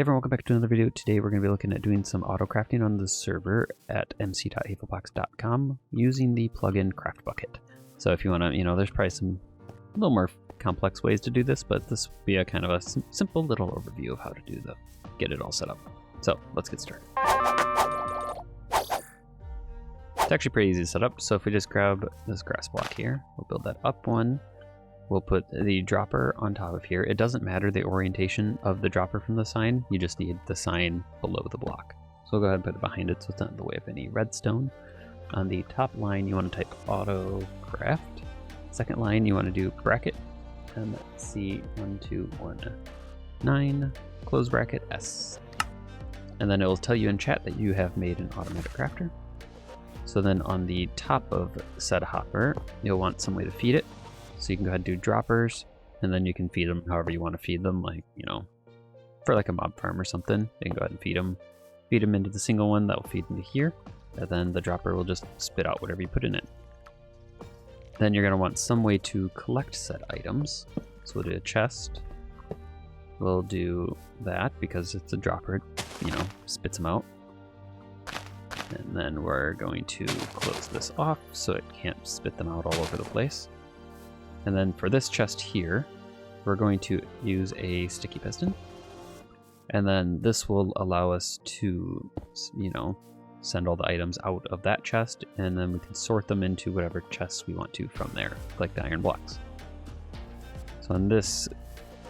Hey everyone, welcome back to another video. Today we're going to be looking at doing some auto crafting on the server at mc.havelbox.com using the plugin CraftBucket. So if you want to, there's probably some a little more complex ways to do this, but this will be a kind of a simple little overview of how to get it all set up. So let's get started. It's actually pretty easy to set up. So if we just grab this grass block here, we'll build that up one. We'll put the dropper on top of here. It doesn't matter the orientation of the dropper from the sign. You just need the sign below the block. So we'll go ahead and put it behind it so it's not in the way of any redstone. On the top line, you want to type auto craft. Second line, you want to do bracket MC1219 close bracket S. And then it will tell you in chat that you have made an automatic crafter. So then on the top of said hopper, you'll want some way to feed it. So you can go ahead and do droppers, and then you can feed them however you want to feed them, like, for like a mob farm or something. You can go ahead and feed them into the single one that will feed into here, and then the dropper will just spit out whatever you put in it. Then you're going to want some way to collect said items. So we'll do a chest. We'll do that because it's a dropper, it, spits them out. And then we're going to close this off so it can't spit them out all over the place. And then for this chest here, we're going to use a sticky piston. And then this will allow us to, send all the items out of that chest, and then we can sort them into whatever chests we want to from there, like the iron blocks. So on this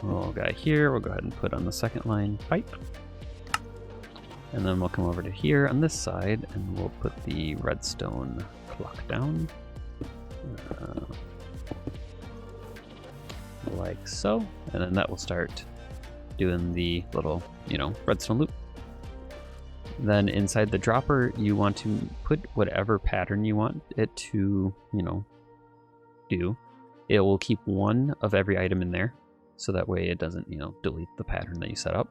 little guy here, we'll go ahead and put on the second line pipe. And then we'll come over to here on this side, and we'll put the redstone block down. Like so, and then that will start doing the little, redstone loop. Then inside the dropper, you want to put whatever pattern you want it to, do. It will keep one of every item in there, so that way it doesn't, delete the pattern that you set up.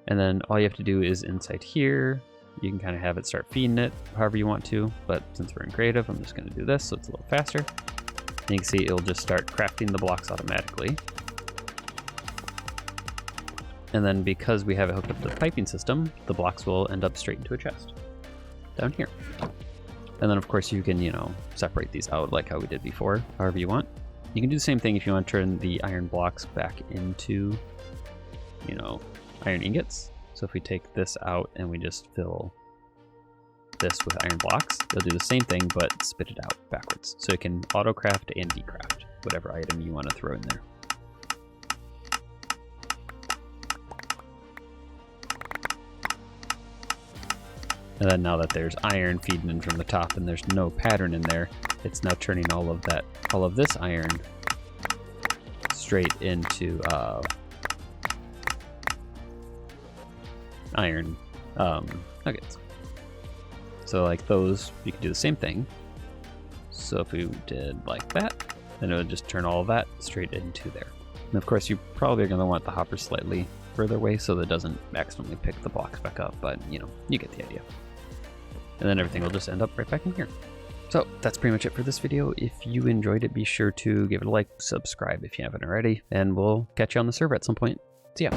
And then all you have to do is inside here, you can kind of have it start feeding it however you want to, but since we're in creative, I'm just going to do this so it's a little faster. You can see it'll just start crafting the blocks automatically. And then because we have it hooked up to the piping system, the blocks will end up straight into a chest down here. And then of course you can, separate these out like how we did before, however you want. You can do the same thing if you want to turn the iron blocks back into, iron ingots. So if we take this out and we just fill this with iron blocks, it'll do the same thing but spit it out backwards. So it can auto craft and decraft whatever item you want to throw in there. And then now that there's iron feeding in from the top and there's no pattern in there, it's now turning all of this iron straight into iron nuggets. So like those, you can do the same thing. So if we did like that, then it would just turn all of that straight into there. And of course, you probably are going to want the hopper slightly further away so that it doesn't accidentally pick the blocks back up, but you get the idea. And then everything will just end up right back in here. So that's pretty much it for this video. If you enjoyed it, be sure to give it a like, subscribe if you haven't already, and we'll catch you on the server at some point. See ya.